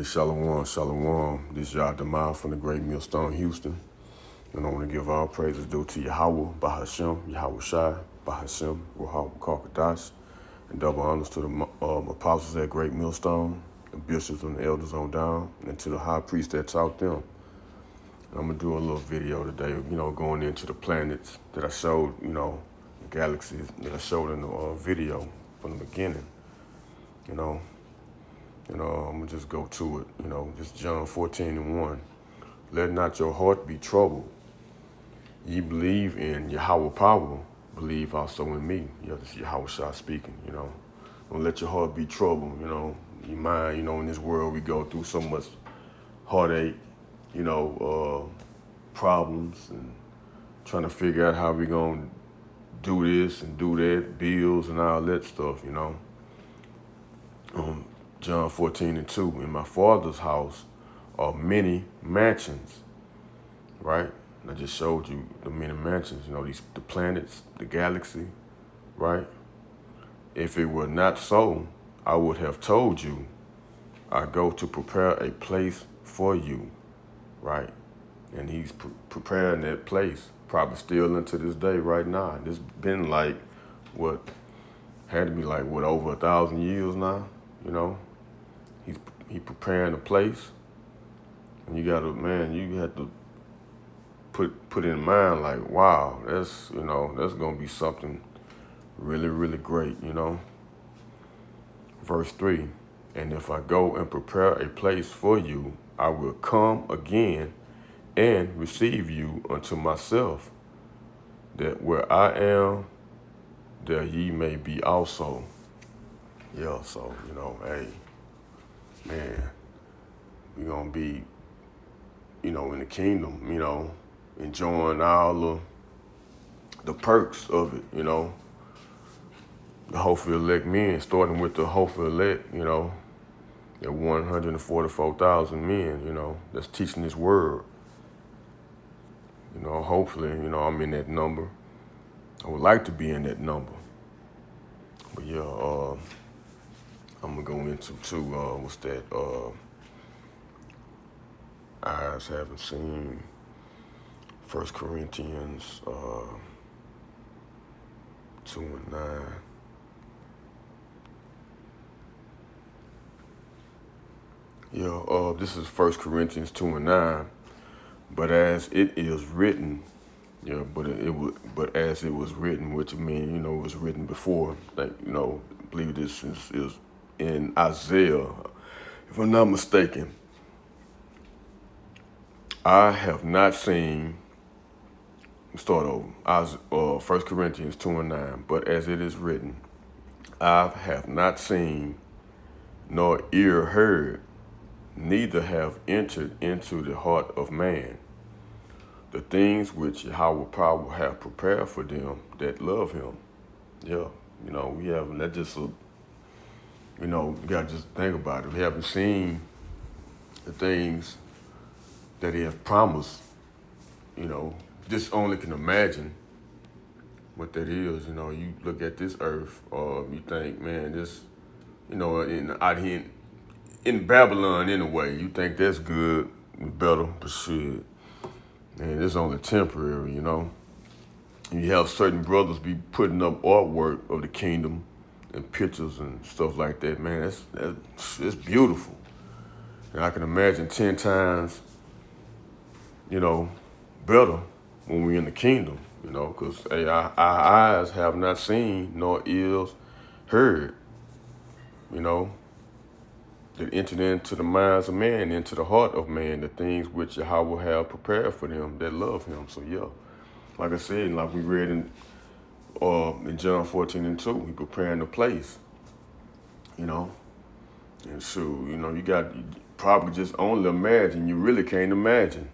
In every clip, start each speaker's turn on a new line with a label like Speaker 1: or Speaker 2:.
Speaker 1: Hey, Shalom, Shalom. This is Yah Demal from the Great Millstone, Houston. And I want to give all praises due to Yahweh, Bahashem, Yahweh Shai, Bahashem, Ruach Kakadash, and double honors to the apostles at Great Millstone, the bishops and the elders on down, and to the high priest that taught them. And I'm going to do a little video today, going into the planets that I showed, the galaxies that I showed in the video from the beginning, I'm going to just go to it, just John 14:1. Let not your heart be troubled. Ye believe in Yahweh power, believe also in me. This is Yahweh Shah speaking, Don't let your heart be troubled, your mind, in this world we go through so much heartache, problems and trying to figure out how we going to do this and do that, bills and all that stuff, John 14:2, in my Father's house are many mansions, right? And I just showed you the many mansions, the planets, the galaxy, right? If it were not so, I would have told you, I go to prepare a place for you, right? And he's preparing that place, probably still into this day right now. And it's been had to be over 1,000 years now, He preparing a place, and you have to put in mind wow, that's gonna be something really, really great, Verse 3, and if I go and prepare a place for you, I will come again and receive you unto myself, that where I am, there ye may be also. Yeah, so, hey, man, we're going to be, in the kingdom, enjoying all the perks of it, the hopefully elect men, starting with the hopefully elect, the 144,000 men, that's teaching this word. Hopefully, I'm in that number. I would like to be in that number. But yeah, I'm going to go into what's that, eyes haven't seen, 1 Corinthians 2:9. This is 1 Corinthians 2:9. But as it is written, but as it was written, which means, it was written before. I believe this is in Isaiah, if I'm not mistaken. I have not seen, start over, 1 Corinthians 2:9, but as it is written, I have not seen, nor ear heard, neither have entered into the heart of man the things which Yahweh power have prepared for them that love him. Yeah, we haven't, that just, you got to just think about it. We haven't seen the things that he has promised, just only can imagine what that is. You look at this earth, you think, man, this, out here in Babylon anyway, you think that's good, better, but shit, man, it's only temporary, And you have certain brothers be putting up artwork of the kingdom and pictures and stuff like that, man. It's beautiful. And I can imagine 10 times, better when we're in the kingdom, because our eyes have not seen nor ears heard, that entered into the minds of man, into the heart of man, the things which Yahweh have prepared for them that love him. So yeah, like I said, like we read in John 14:2, he preparing the place, and so, you probably just only imagine, you really can't imagine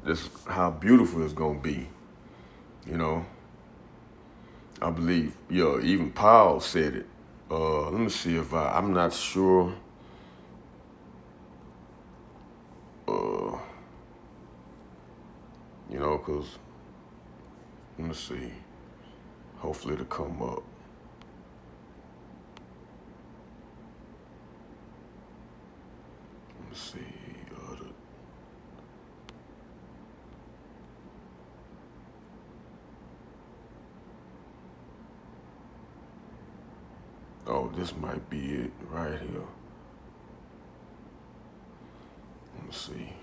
Speaker 1: this, how beautiful it's gonna be, I believe, even Paul said it. Let me see if I'm not sure. Because, let me see, hopefully it'll come up. Let me Oh, this might be it right here. Let me see.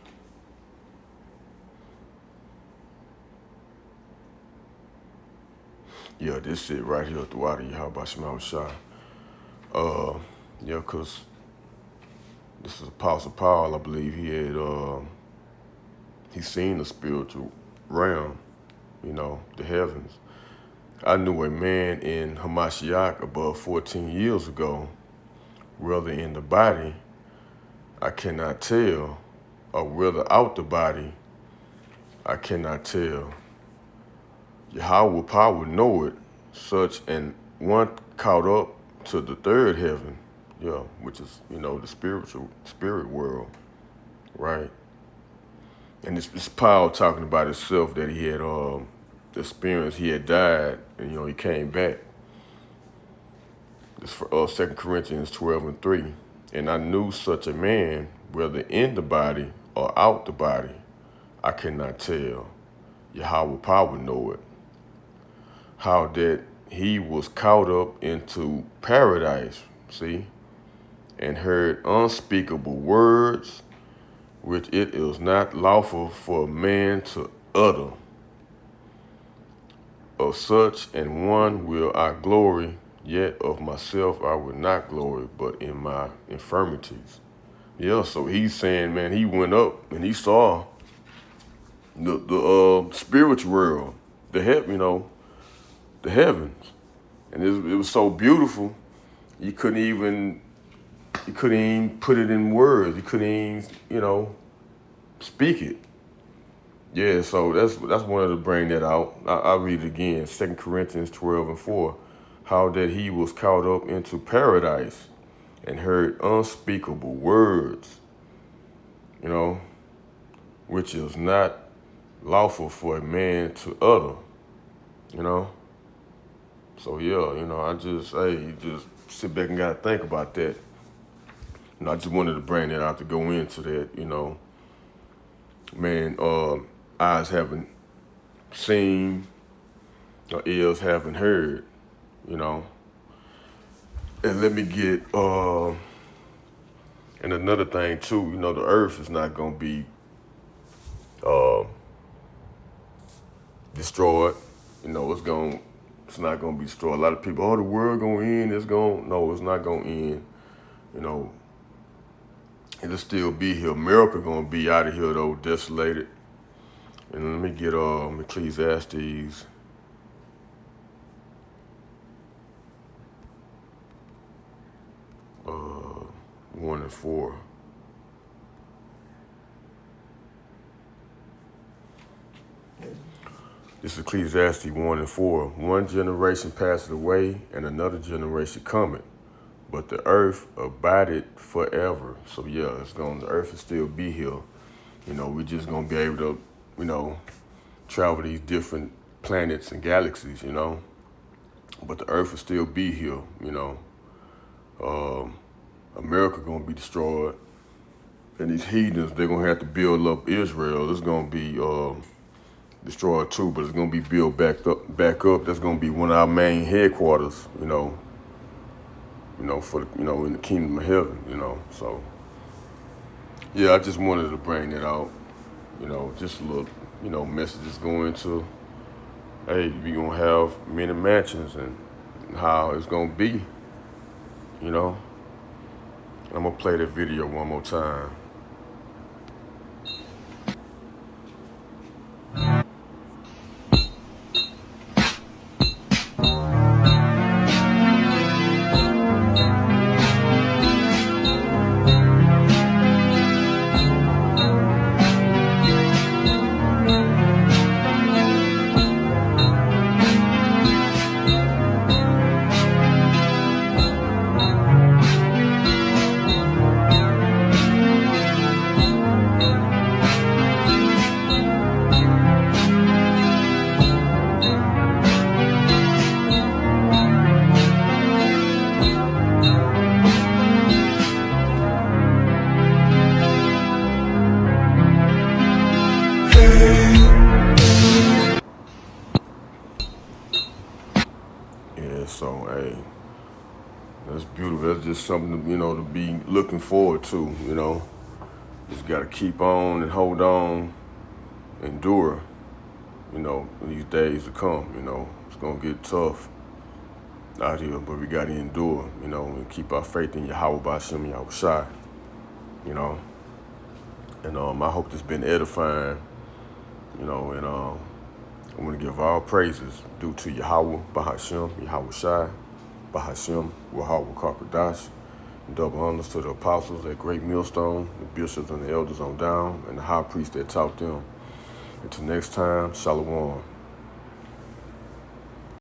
Speaker 1: Yeah, this it right here at the water. How about Shema Shai? Yeah, cause this is Apostle Paul. I believe he seen the spiritual realm, the heavens. I knew a man in Hamashiach above 14 years ago, whether in the body, I cannot tell, or whether out the body, I cannot tell. Yahweh power know it, such and one caught up to the third heaven, which is, the spirit world, right? And this Paul talking about himself that he had experienced. He had died, and he came back. This for 2 Corinthians 12:3. And I knew such a man, whether in the body or out the body, I cannot tell. Yahweh power know it. How that he was caught up into paradise, see, and heard unspeakable words, which it is not lawful for a man to utter. Of such and one will I glory, yet of myself I will not glory, but in my infirmities. Yeah, so he's saying, man, he went up and he saw the spiritual world, the heavens, and it was so beautiful. You couldn't even put it in words. You couldn't even speak it. Yeah, so that's wanted to bring that out. I'll read it again. 2 Corinthians 12:4. How that he was caught up into paradise and heard unspeakable words, which is not lawful for a man to utter, So yeah, I just sit back and gotta think about that. I just wanted to bring that out to go into that, man, eyes haven't seen, or ears haven't heard, And let me get, and another thing too, the earth is not gonna be destroyed. It's not gonna be destroyed. A lot of people, the world gonna end. No, it's not gonna end. It'll still be here. America gonna be out of here though, desolated. And let me get Ecclesiastes 1 and 4. This is Ecclesiastes 1 and 4. One generation passeth away, and another generation cometh, but the earth abideth forever. So yeah, the earth will still be here. We're just gonna be able to, travel these different planets and galaxies, But the earth will still be here, America gonna be destroyed, and these heathens, they're gonna have to build up Israel. It's gonna be destroyed too, but it's gonna be built back up. That's gonna be one of our main headquarters, for in the kingdom of heaven, So yeah, I just wanted to bring it out, just a little, messages going to, hey, we gonna have many mansions and how it's gonna be, I'm gonna play that video one more time. That's beautiful. That's just something to, to be looking forward to, Just got to keep on and hold on, endure, these days to come, It's going to get tough out here, but we got to endure, and keep our faith in Yahweh Ba'Shem Yahweh Shai, you know. And I hope this been edifying, and I want to give all praises due to Yahweh Ba'Shem Yahweh Shai, Ba'Shem Yahweh Karkadash. Double honors to the apostles at Great Millstone, the bishops and the elders on down, and the high priest that taught them. Until next time, Shalom.